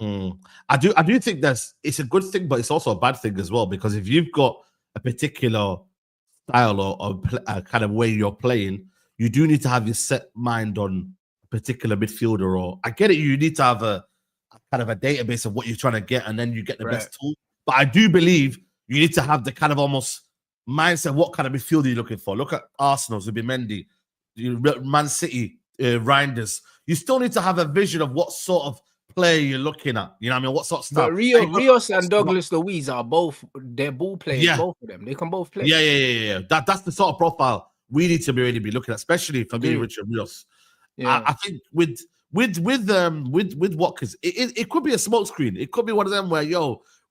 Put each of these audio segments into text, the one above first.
I do think it's a good thing, but it's also a bad thing as well, because if you've got a particular style or kind of way you're playing, you do need to have your set mind on a particular midfielder. Or I get it, you need to have a kind of a database of what you're trying to get, and then you get the best tool. But I do believe you need to have the kind of almost mindset. What kind of midfielder you're looking for? Look at Arsenal, Zubimendi, Man City, Reinders. You still need to have a vision of what sort of player you're looking at. You know what I mean? What sort of stuff? But Rios and Douglas Luiz are both, they're ball players, both of them. They can both play. Yeah. That's the sort of profile we need to really be looking at, especially for me, Richard Rios. Yeah. I think with Watkins, it could be a smokescreen. It could be one of them where,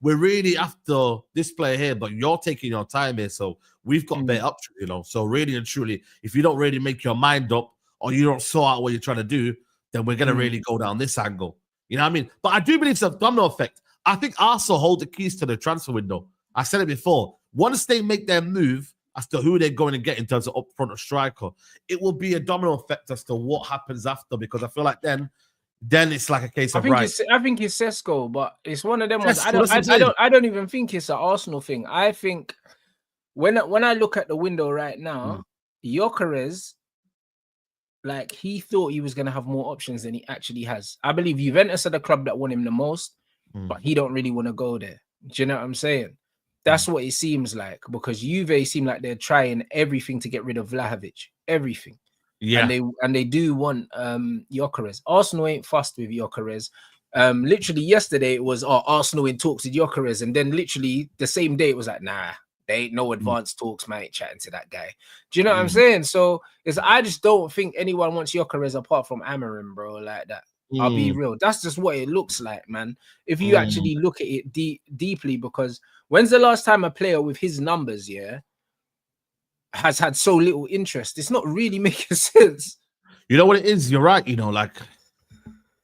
we're really after this player here, but you're taking your time here, so we've got better options, So really and truly, if you don't really make your mind up or you don't sort out what you're trying to do, then we're going to really go down this angle. You know what I mean? But I do believe it's a domino effect. I think Arsenal hold the keys to the transfer window. I said it before. Once they make their move as to who they're going to get in terms of up front or striker, it will be a domino effect as to what happens after, because I feel like then it's like a case of I think it's Sesko, but it's one of them ones. I don't even think it's an Arsenal thing. I think when I look at the window right now, Gyokeres, like, he thought he was going to have more options than he actually has. I believe Juventus are the club that want him the most, but he don't really want to go there. Do you know what I'm saying? That's what it seems like, because Juve seem like they're trying everything to get rid of Vlahovic. Everything. Yeah. And they do want Gyokeres. Arsenal ain't fussed with Gyokeres. Literally yesterday it was Arsenal in talks with Gyokeres, and then literally the same day it was like, nah, there ain't no advanced talks, man. I ain't chatting to that guy. Do you know what I'm saying? So I just don't think anyone wants Gyokeres apart from Amorim, bro, like that. I'll be real. That's just what it looks like, man. If you actually look at it deeply, because when's the last time a player with his numbers, has had so little interest? It's not really making sense. You know what it is? You're right. Like,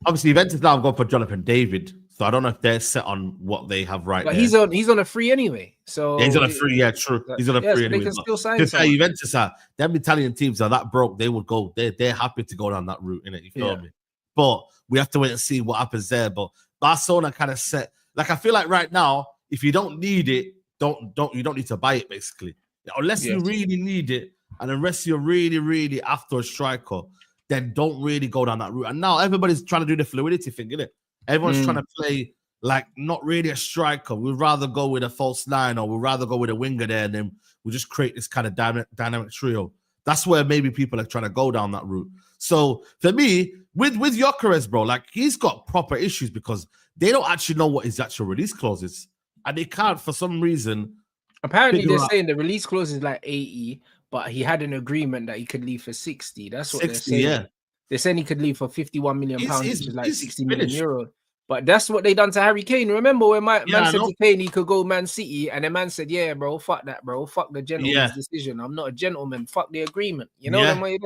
obviously Juventus now have gone for Jonathan David, so I don't know if they're set on what they have right. But he's on a free anyway. So he's on a free. Yeah, true. He's on a free anyway. They can still sign. Juventus them Italian teams are that broke. They would go. They're happy to go down that route. In it, you feel me? But we have to wait and see what happens there. But Barcelona kind of set. Like, I feel like right now, if you don't need it, you don't need to buy it, basically. Unless you really need it, and unless you're really, really after a striker, then don't really go down that route. And now everybody's trying to do the fluidity thing, isn't it? Everyone's trying to play like not really a striker. We'd rather go with a false nine, or we'd rather go with a winger there, and then we'll just create this kind of dynamic trio. That's where maybe people are trying to go down that route. So for me, with Gyokeres, bro, like, he's got proper issues because they don't actually know what his actual release clause is, and they can't, for some reason. Apparently, they're saying the release clause is like 80, but he had an agreement that he could leave for 60. That's what 60, they're saying. Yeah. They're saying he could leave for 51 million pounds, which is like 60 million euros. But that's what they done to Harry Kane. Remember when man said to Kane he could go Man City, and the man said, "Yeah, bro, fuck that, bro. Fuck the gentleman's decision. I'm not a gentleman. Fuck the agreement." You know what I mean?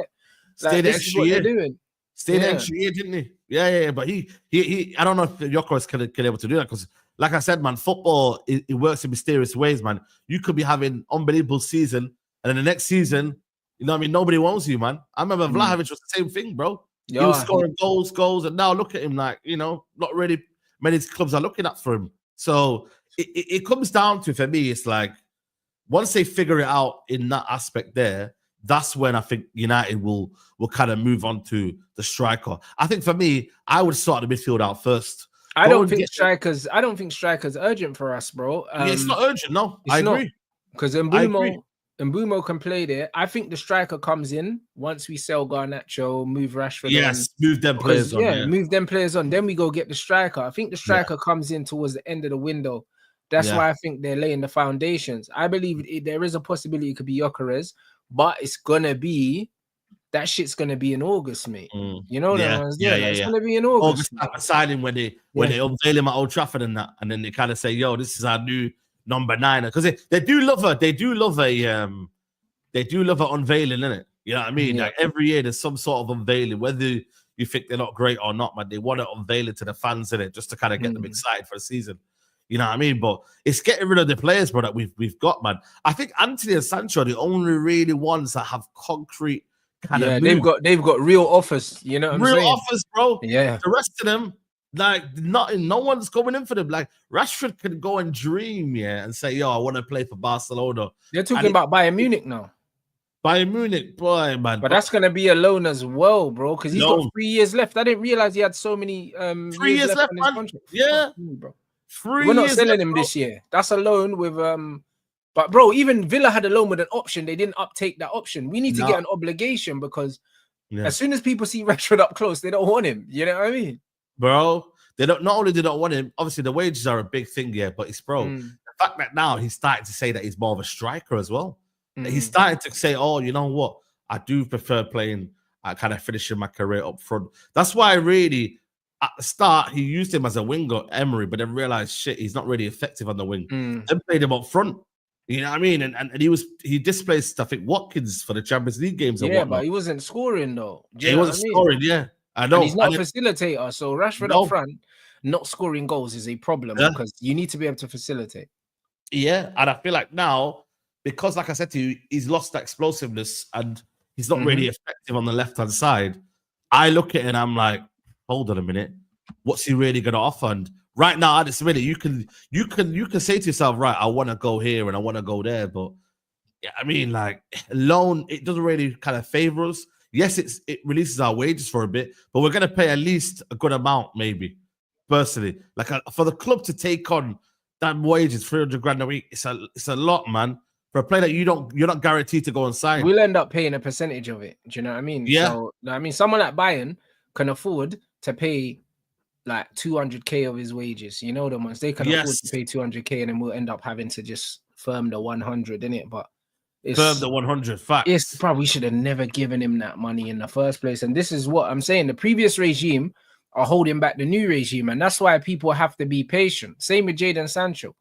Stay the extra year. Doing. Stay the extra year, didn't he? Yeah. But he I don't know if Gyokeres can able to do that, because, like I said, man, football it works in mysterious ways, man. You could be having unbelievable season, and then the next season, you know what I mean, nobody wants you, man. I remember Vlahovic was the same thing, bro. He was scoring goals, and now look at him, like, not really many clubs are looking at for him. So it comes down to, for me, it's like, once they figure it out in that aspect there, that's when I think United will kind of move on to the striker. I think for me, I would start the midfield out first. I don't think strikers urgent for us, bro. It's not urgent, no. I agree. Because Mbumo can play there. I think the striker comes in once we sell Garnacho, move Rashford. Yes, move them players on. Yeah, move them players on. Then we go get the striker. I think the striker comes in towards the end of the window. That's why I think they're laying the foundations. I believe there is a possibility it could be Gyokeres, but it's gonna be that shit's gonna be in August, mate. You know that? It's gonna be in August. Signing when they unveil him at Old Trafford and that, and then they kind of say, "Yo, this is our new number 9," because they do love her. They do love a unveiling, innit? You know what I mean? Like, every year there's some sort of unveiling, whether you think they're not great or not, man. They want to unveil it to the fans, in it, just to kind of get them excited for the season. You know what I mean? But it's getting rid of the players, bro, that we've got, man. I think Anthony and Sancho are the only really ones that have concrete kind of moves. They've got real offers. You know what I'm saying? Real offers, bro. Yeah. The rest of them, Like, no one's going in for them. Like, Rashford can go and dream, and say, yo, I want to play for Barcelona. They're talking about Bayern Munich now. Bayern Munich, boy, man. But that's going to be a loan as well, bro, because he's got 3 years left. I didn't realize he had so many 3 years left on his contract. Yeah. Me, bro. 3 We're not years selling left, him bro. this year. That's a loan with but bro, even Villa had a loan with an option. They didn't uptake that option. We need to get an obligation because as soon as people see Rashford up close, they don't want him. You know what I mean? Bro, they don't. Not only do they not want him, obviously the wages are a big thing, but it's the fact that now he's starting to say that he's more of a striker as well. He's starting to say, oh, you know what? I do prefer playing, kind of finishing my career up front. That's why really, at the start, he used him as a winger, Emery, but then realized, shit, he's not really effective on the wing. Then played him up front. You know what I mean? And he displaced, I think, Watkins for the Champions League games. Yeah, but he wasn't scoring, though. He wasn't scoring, I know. And he's not a facilitator. So Rashford up front, not scoring goals is a problem because you need to be able to facilitate. Yeah, and I feel like now, because like I said to you, he's lost that explosiveness and he's not really effective on the left-hand side. I look at it and I'm like, hold on a minute. What's he really going to offer? And right now, at this minute, you can say to yourself, right, I want to go here and I want to go there. But yeah, I mean, like, loan, it doesn't really kind of favor us. Yes, it releases our wages for a bit, but we're going to pay at least a good amount, maybe, personally. Like, for the club to take on that wages, 300 grand a week, it's a lot, man. For a player that you're not guaranteed to go and sign. We'll end up paying a percentage of it. Do you know what I mean? Yeah. So, I mean, someone like Bayern can afford to pay like 200k of his wages. You know them ones. They can afford to pay 200k and then we'll end up having to just firm the 100, innit? But it's firm the 100 facts. It's probably should have never given him that money in the first place. And this is what I'm saying. The previous regime are holding back the new regime. And that's why people have to be patient. Same with Jadon Sancho.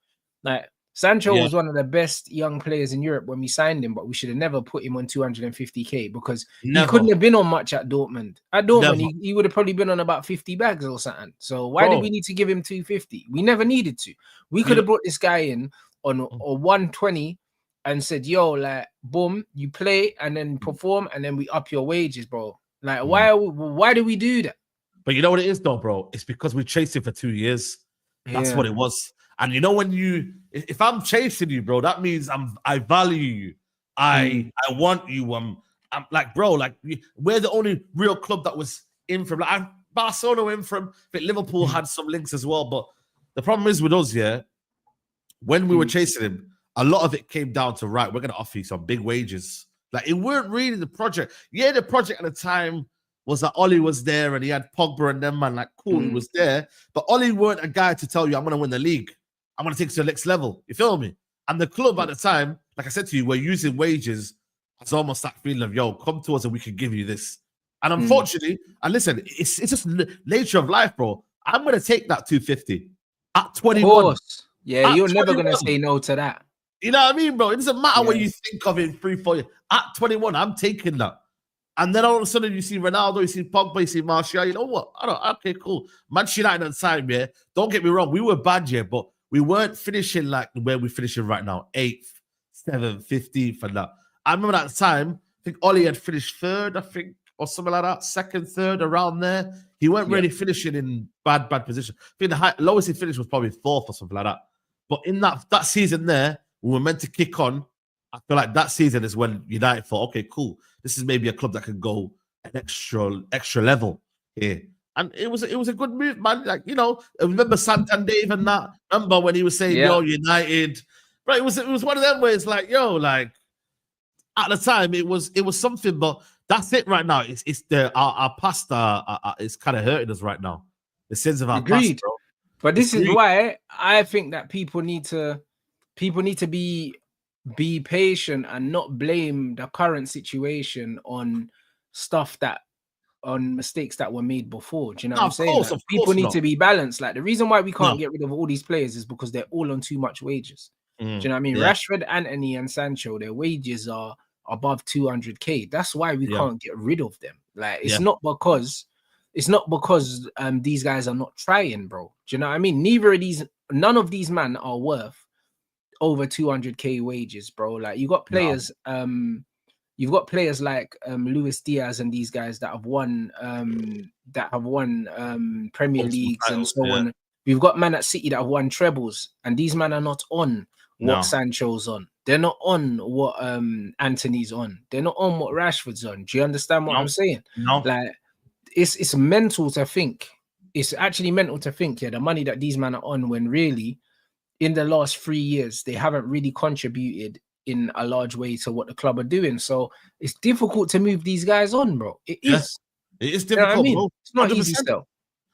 Like, Sancho was one of the best young players in Europe when we signed him, but we should have never put him on 250k because he couldn't have been on much at Dortmund. At Dortmund, he would have probably been on about 50 bags or something. So why did we need to give him 250? We never needed to. We could have brought this guy in on a 120 and said, yo, like, boom, you play and then perform and then we up your wages, bro. Like, why do we do that? But you know what it is, though, bro? It's because we chased him for 2 years. That's what it was. And you know, if I'm chasing you, bro, that means I value you. I want you. I'm like, bro, like we're the only real club that was in from. Like, Barcelona in from. I think Liverpool had some links as well. But the problem is with us, when we were chasing him, a lot of it came down to, right, we're going to offer you some big wages. Like, it weren't really the project. Yeah, the project at the time was that Ollie was there and he had Pogba and them, man. Like, cool, he was there. But Ollie weren't a guy to tell you, I'm going to win the league. I'm going to take it to the next level. You feel me? And the club at the time, like I said to you, we're using wages as almost that feeling of, yo, come to us and we can give you this. And unfortunately, and listen, it's just nature of life, bro. I'm going to take that 250 at 21. Of course. Yeah, you're never going to say no to that. You know what I mean, bro? It doesn't matter what you think of in 3-4 years. At 21, I'm taking that. And then all of a sudden, you see Ronaldo, you see Pogba, you see Martial. You know what? Okay, cool. Manchester United at the time, don't get me wrong. We were bad, but we weren't finishing like where we're finishing right now. 8th, 7th, 15th, and that. I remember that time, I think Ollie had finished 3rd, I think, or something like that. 2nd, 3rd, around there. He weren't really finishing in bad position. I think the lowest he finished was probably 4th or something like that. But in that season there, we were meant to kick on. I feel like that season is when United thought, okay, cool. This is maybe a club that can go an extra level here. And it was a good move, man. Like, you know, I remember Santander and that. Remember when he was saying, yo, United. Right, it was one of them where it's like, yo, like, at the time it was something, but that's it right now. It's our past is kind of hurting us right now. The sins of our past, bro. But this is why I think that people need to be patient and not blame the current situation on mistakes that were made before. Do you know what I'm saying? Like, people need to be balanced. Like, the reason why we can't get rid of all these players is because they're all on too much wages. Do you know what I mean? Rashford, Antony, and Sancho, their wages are above 200k. That's why we can't get rid of them. Like, it's not because these guys are not trying, bro. Do you know what I mean? None of these men are worth over 200k wages, bro. Like, you got players, you've got players like Luis Diaz and these guys that have won Premier Leagues and so on. We've got men at City that have won trebles, and these men are not on what Sancho's on. They're not on what Anthony's on. They're not on what Rashford's on. Do you understand what I'm saying? No. Like, it's mental to think. It's actually mental to think, the money that these men are on, when really in the last 3 years they haven't really contributed in a large way to what the club are doing. So it's difficult to move these guys on, bro. It is. It is difficult, bro. It's not easy still.